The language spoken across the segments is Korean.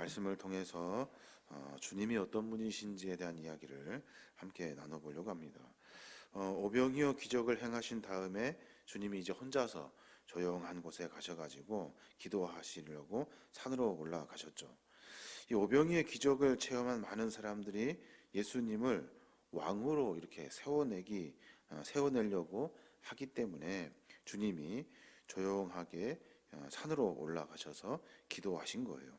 말씀을 통해서 주님이 어떤 분이신지에 대한 이야기를 함께 나눠보려고 합니다. 오병이어 기적을 행하신 다음에 주님이 이제 혼자서 조용한 곳에 가셔가지고 기도하시려고 산으로 올라가셨죠. 이 오병이어 기적을 체험한 많은 사람들이 예수님을 왕으로 이렇게 세워내려고 하기 때문에 주님이 조용하게 산으로 올라가셔서 기도하신 거예요.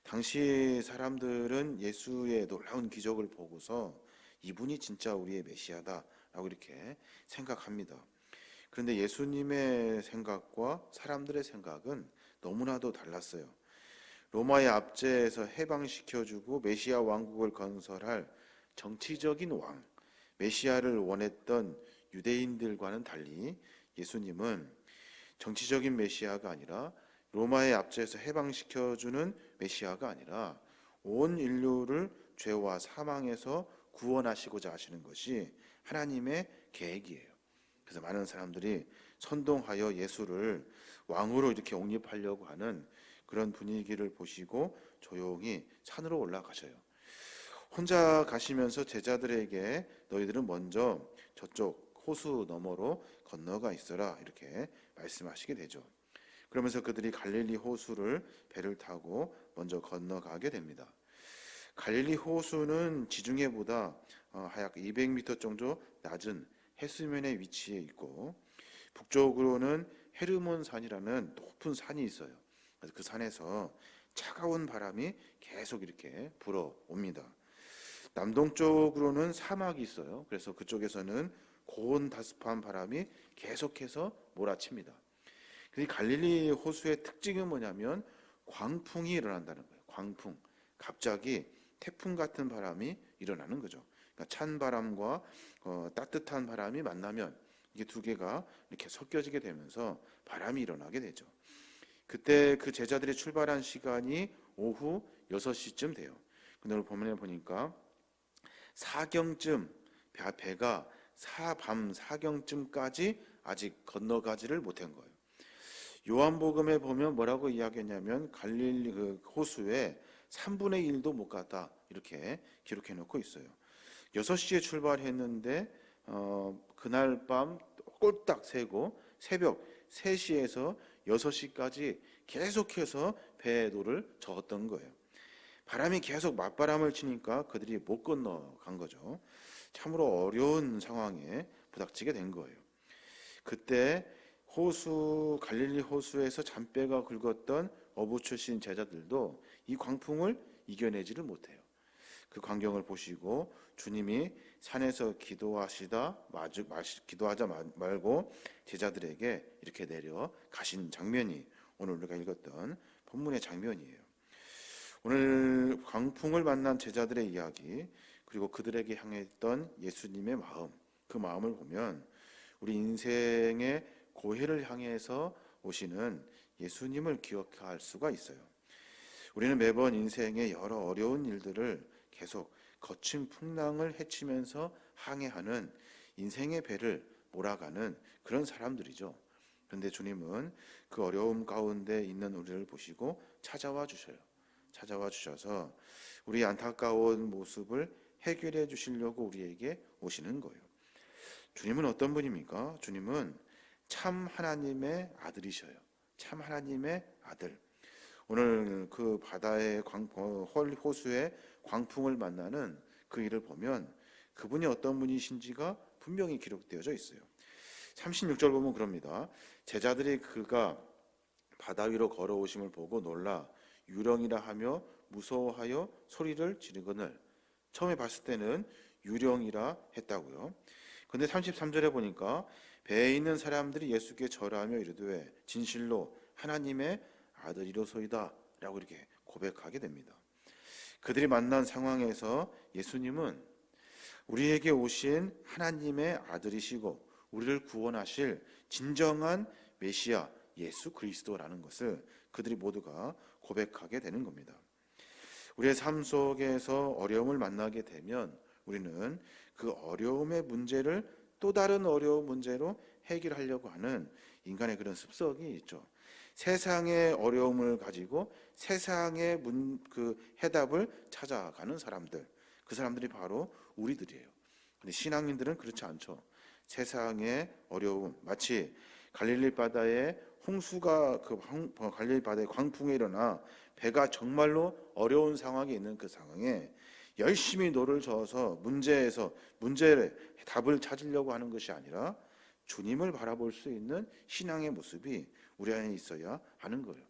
당시 사람들은 예수의 놀라운 기적을 보고서 이분이 진짜 우리의 메시아다라고 이렇게 생각합니다. 그런데 예수님의 생각과 사람들의 생각은 너무나도 달랐어요. 로마의 압제에서 해방시켜주고 메시아 왕국을 건설할 정치적인 왕, 메시아를 원했던 유대인들과는 달리 예수님은 정치적인 메시아가 아니라 로마의 압제에서 해방시켜주는 메시아가 아니라 온 인류를 죄와 사망에서 구원하시고자 하시는 것이 하나님의 계획이에요. 그래서 많은 사람들이 선동하여 예수를 왕으로 이렇게 옹립하려고 하는 그런 분위기를 보시고 조용히 산으로 올라가셔요. 혼자 가시면서 제자들에게 너희들은 먼저 저쪽 호수 너머로 건너가 있어라 이렇게 말씀하시게 되죠. 그러면서 그들이 갈릴리 호수를 배를 타고 먼저 건너가게 됩니다. 갈릴리 호수는 지중해보다 약 200m 정도 낮은 해수면에 위치해 있고 북쪽으로는 헤르몬 산이라는 높은 산이 있어요. 그래서 그 산에서 차가운 바람이 계속 이렇게 불어옵니다. 남동쪽으로는 사막이 있어요. 그래서 그쪽에서는 고온다습한 바람이 계속해서 몰아칩니다. 그 갈릴리 호수의 특징은 뭐냐면 광풍이 일어난다는 거예요. 광풍. 갑자기 태풍 같은 바람이 일어나는 거죠. 그러니까 찬 바람과 따뜻한 바람이 만나면 이게 두 개가 이렇게 섞여지게 되면서 바람이 일어나게 되죠. 그때 그 제자들이 출발한 시간이 오후 6시쯤 돼요. 오늘 본문에 보니까 사경쯤 배가 밤 사경쯤까지 아직 건너가지를 못한 거예요. 요한복음에 보면 뭐라고 이야기했냐면 갈릴리 그 호수에 3분의 1도 못 갔다 이렇게 기록해 놓고 있어요. 6시에 출발했는데 그날 밤 꼴딱 새고 새벽 3시에서 6시까지 계속해서 배도를 저었던 거예요. 바람이 계속 맞바람을 치니까 그들이 못 건너간 거죠. 참으로 어려운 상황에 부닥치게 된 거예요. 그때 갈릴리 호수에서 잔배가 굵었던 어부 출신 제자들도 이 광풍을 이겨내지를 못해요. 그 광경을 보시고 주님이 산에서 기도하자 말고 제자들에게 이렇게 내려 가신 장면이 오늘 우리가 읽었던 본문의 장면이에요. 오늘 광풍을 만난 제자들의 이야기 그리고 그들에게 향했던 예수님의 마음, 그 마음을 보면 우리 인생의 고해를 향해서 오시는 예수님을 기억할 수가 있어요. 우리는 매번 인생의 여러 어려운 일들을 계속 거친 풍랑을 헤치면서 항해하는 인생의 배를 몰아가는 그런 사람들이죠. 그런데 주님은 그 어려움 가운데 있는 우리를 보시고 찾아와 주셔서 우리 안타까운 모습을 해결해 주시려고 우리에게 오시는 거예요. 주님은 어떤 분입니까? 주님은 참 하나님의 아들이셔요. 참 하나님의 아들. 오늘 그 바다의 호수의 광풍을 만나는 그 일을 보면 그분이 어떤 분이신지가 분명히 기록되어져 있어요. 36절 보면 그럽니다. 제자들이 그가 바다 위로 걸어오심을 보고 놀라 유령이라 하며 무서워하여 소리를 지르거늘. 처음에 봤을 때는 유령이라 했다고요. 근데 33절에 보니까 배에 있는 사람들이 예수께 절하며 이르되 진실로 하나님의 아들이로소이다 라고 이렇게 고백하게 됩니다. 그들이 만난 상황에서 예수님은 우리에게 오신 하나님의 아들이시고 우리를 구원하실 진정한 메시아 예수 그리스도라는 것을 그들이 모두가 고백하게 되는 겁니다. 우리의 삶 속에서 어려움을 만나게 되면 우리는 그 어려움의 문제를 또 다른 어려운 문제로 해결하려고 하는 인간의 그런 습성이 있죠. 세상의 어려움을 가지고 세상의 그 해답을 찾아가는 사람들, 그 사람들이 바로 우리들이에요. 근데 신앙인들은 그렇지 않죠. 세상의 어려움, 마치 갈릴리 바다에 홍수가 갈릴리 바다에 광풍이 일어나 배가 정말로 어려운 상황에 있는 그 상황에 열심히 노를 저어서 문제의 답을 찾으려고 하는 것이 아니라 주님을 바라볼 수 있는 신앙의 모습이 우리 안에 있어야 하는 거예요.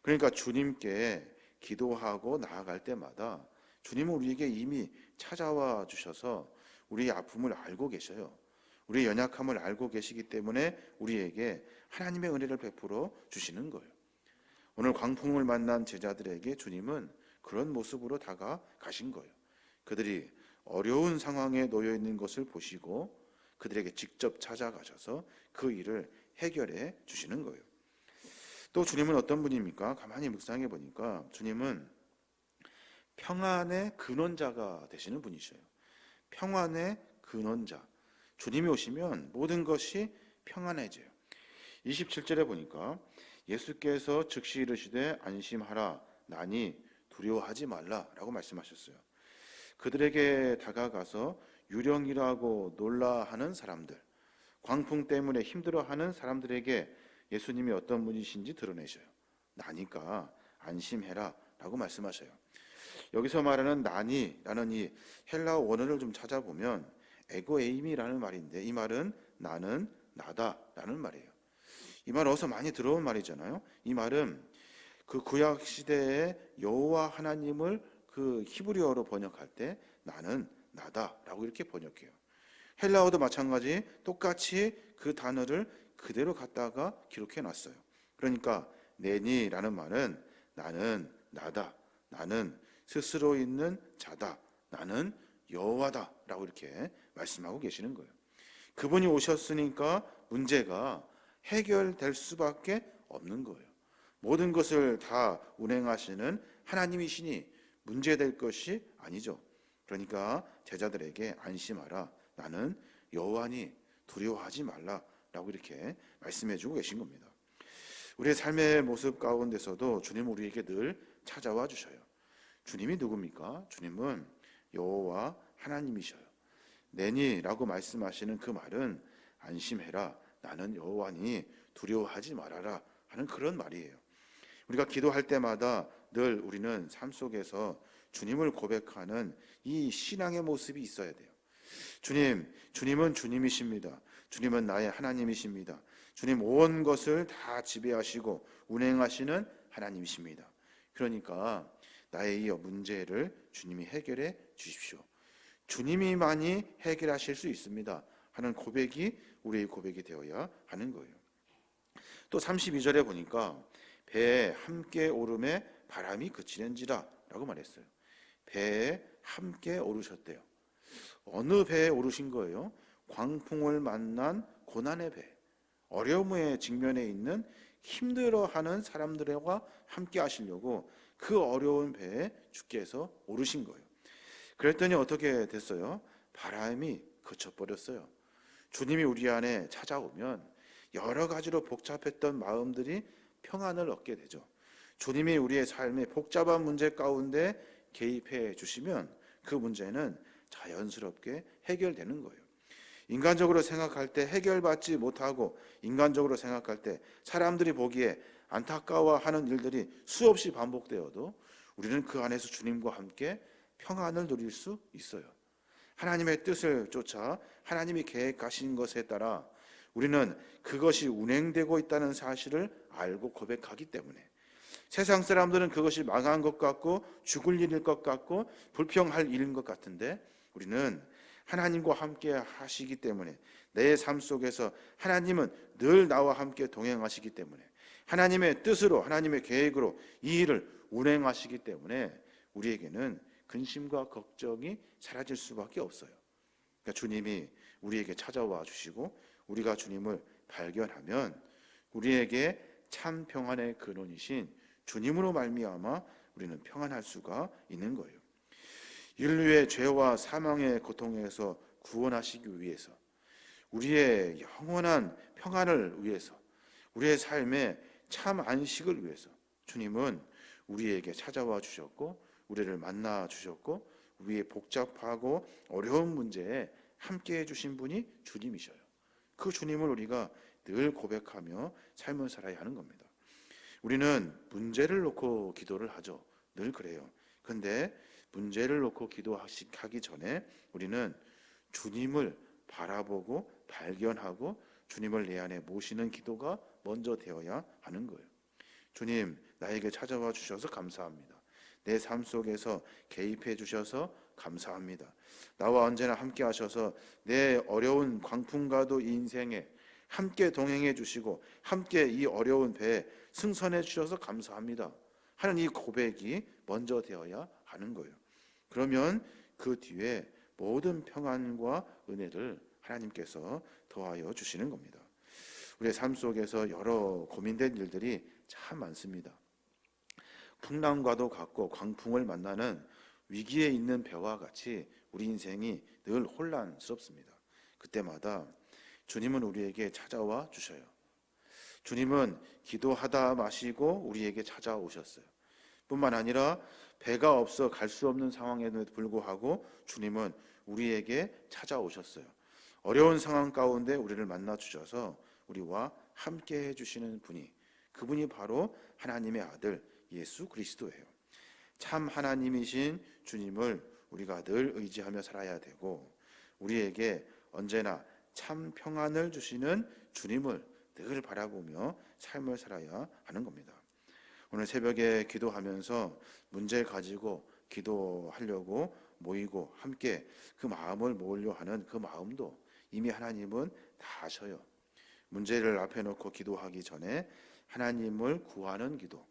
그러니까 주님께 기도하고 나아갈 때마다 주님은 우리에게 이미 찾아와 주셔서 우리의 아픔을 알고 계셔요. 우리의 연약함을 알고 계시기 때문에 우리에게 하나님의 은혜를 베풀어 주시는 거예요. 오늘 광풍을 만난 제자들에게 주님은 그런 모습으로 다가가신 거예요. 그들이 어려운 상황에 놓여 있는 것을 보시고 그들에게 직접 찾아가셔서 그 일을 해결해 주시는 거예요. 또 주님은 어떤 분입니까? 가만히 묵상해 보니까 주님은 평안의 근원자가 되시는 분이셔요. 평안의 근원자. 주님이 오시면 모든 것이 평안해져요. 27절에 보니까 예수께서 즉시 이르시되 안심하라 나니 두려워하지 말라라고 말씀하셨어요. 그들에게 다가가서 유령이라고 놀라하는 사람들, 광풍 때문에 힘들어하는 사람들에게 예수님이 어떤 분이신지 드러내셔요. 나니까 안심해라 라고 말씀하셔요. 여기서 말하는 나니라는 이 헬라어 원어를 좀 찾아보면 에고에임이라는 말인데 이 말은 나는 나다라는 말이에요. 이 말 어디서 많이 들어온 말이잖아요. 이 말은 그 구약 시대의 여호와 하나님을 그 히브리어로 번역할 때 나는 나다라고 이렇게 번역해요. 헬라어도 마찬가지 똑같이 그 단어를 그대로 갖다가 기록해 놨어요. 그러니까 내니라는 말은 나는 나다, 나는 스스로 있는 자다, 나는 여호와다라고 이렇게 말씀하고 계시는 거예요. 그분이 오셨으니까 문제가 해결될 수밖에 없는 거예요. 모든 것을 다 운행하시는 하나님이시니 문제될 것이 아니죠. 그러니까 제자들에게 안심하라, 나는 여호와니 두려워하지 말라라고 이렇게 말씀해주고 계신 겁니다. 우리의 삶의 모습 가운데서도 주님은 우리에게 늘 찾아와 주셔요. 주님이 누굽니까? 주님은 여호와 하나님이셔요. 내니라고 말씀하시는 그 말은 안심해라, 나는 여호와니 두려워하지 말아라 하는 그런 말이에요. 우리가 기도할 때마다 늘 우리는 삶 속에서 주님을 고백하는 이 신앙의 모습이 있어야 돼요. 주님은 주님이십니다. 주님은 나의 하나님이십니다. 주님 온 것을 다 지배하시고 운행하시는 하나님이십니다. 그러니까 나의 이 문제를 주님이 해결해 주십시오. 주님이만이 해결하실 수 있습니다 하는 고백이 우리의 고백이 되어야 하는 거예요. 또 32절에 보니까 배에 함께 오름에 바람이 그치는지라 라고 말했어요. 배에 함께 오르셨대요. 어느 배에 오르신 거예요? 광풍을 만난 고난의 배, 어려움에 직면해 있는 힘들어하는 사람들과 함께 하시려고 그 어려운 배에 주께서 오르신 거예요. 그랬더니 어떻게 됐어요? 바람이 그쳐버렸어요. 주님이 우리 안에 찾아오면 여러 가지로 복잡했던 마음들이 평안을 얻게 되죠. 주님이 우리의 삶의 복잡한 문제 가운데 개입해 주시면 그 문제는 자연스럽게 해결되는 거예요. 인간적으로 생각할 때 해결받지 못하고 인간적으로 생각할 때 사람들이 보기에 안타까워하는 일들이 수없이 반복되어도 우리는 그 안에서 주님과 함께 평안을 누릴 수 있어요. 하나님의 뜻을 쫓아 하나님이 계획하신 것에 따라 우리는 그것이 운행되고 있다는 사실을 알고 고백하기 때문에 세상 사람들은 그것이 망한 것 같고 죽을 일일 것 같고 불평할 일인 것 같은데 우리는 하나님과 함께 하시기 때문에 내 삶 속에서 하나님은 늘 나와 함께 동행하시기 때문에 하나님의 뜻으로 하나님의 계획으로 이 일을 운행하시기 때문에 우리에게는 근심과 걱정이 사라질 수밖에 없어요. 그러니까 주님이 우리에게 찾아와 주시고 우리가 주님을 발견하면 우리에게 참 평안의 근원이신 주님으로 말미암아 우리는 평안할 수가 있는 거예요. 인류의 죄와 사망의 고통에서 구원하시기 위해서 우리의 영원한 평안을 위해서 우리의 삶에 참 안식을 위해서 주님은 우리에게 찾아와 주셨고 우리를 만나 주셨고 우리의 복잡하고 어려운 문제에 함께해 주신 분이 주님이셔요. 그 주님을 우리가 늘 고백하며 삶을 살아야 하는 겁니다. 우리는 문제를 놓고 기도를 하죠. 늘 그래요. 근데 문제를 놓고 기도하기 전에 우리는 주님을 바라보고 발견하고 주님을 내 안에 모시는 기도가 먼저 되어야 하는 거예요. 주님, 나에게 찾아와 주셔서 감사합니다. 내 삶 속에서 개입해 주셔서 감사합니다. 나와 언제나 함께 하셔서 내 어려운 광풍과도 이 인생에 함께 동행해 주시고 함께 이 어려운 배에 승선해 주셔서 감사합니다 하는 이 고백이 먼저 되어야 하는 거예요. 그러면 그 뒤에 모든 평안과 은혜를 하나님께서 더하여 주시는 겁니다. 우리의 삶 속에서 여러 고민된 일들이 참 많습니다. 풍랑과도 같고 광풍을 만나는 위기에 있는 배와 같이 우리 인생이 늘 혼란스럽습니다. 그때마다 주님은 우리에게 찾아와 주셔요. 주님은 기도하다 마시고 우리에게 찾아오셨어요. 뿐만 아니라 배가 없어 갈 수 없는 상황에도 불구하고 주님은 우리에게 찾아오셨어요. 어려운 상황 가운데 우리를 만나 주셔서 우리와 함께 해주시는 분이, 그분이 바로 하나님의 아들 예수 그리스도예요. 참 하나님이신 주님을 우리가 늘 의지하며 살아야 되고 우리에게 언제나 참 평안을 주시는 주님을 늘 바라보며 삶을 살아야 하는 겁니다. 오늘 새벽에 기도하면서 문제를 가지고 기도하려고 모이고 함께 그 마음을 모으려 하는 그 마음도 이미 하나님은 다 아셔요. 문제를 앞에 놓고 기도하기 전에 하나님을 구하는 기도,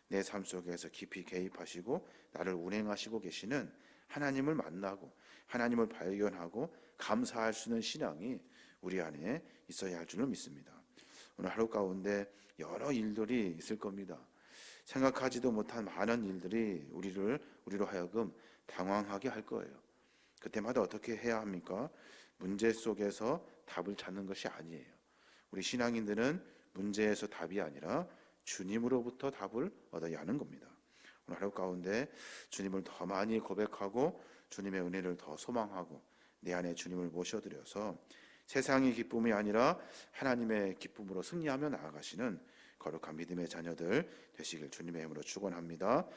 내 삶 속에서 깊이 개입하시고 나를 운행하시고 계시는 하나님을 만나고 하나님을 발견하고 감사할 수 있는 신앙이 우리 안에 있어야 할 줄을 믿습니다. 오늘 하루 가운데 여러 일들이 있을 겁니다. 생각하지도 못한 많은 일들이 우리로 하여금 당황하게 할 거예요. 그때마다 어떻게 해야 합니까? 문제 속에서 답을 찾는 것이 아니에요. 우리 신앙인들은 문제에서 답이 아니라 주님으로부터 답을 얻어야 하는 겁니다. 오늘 하루 가운데 주님을 더 많이 고백하고 주님의 은혜를 더 소망하고 내 안에 주님을 모셔드려서 세상의 기쁨이 아니라 하나님의 기쁨으로 승리하며 나아가시는 거룩한 믿음의 자녀들 되시길 주님의 이름으로 축원합니다.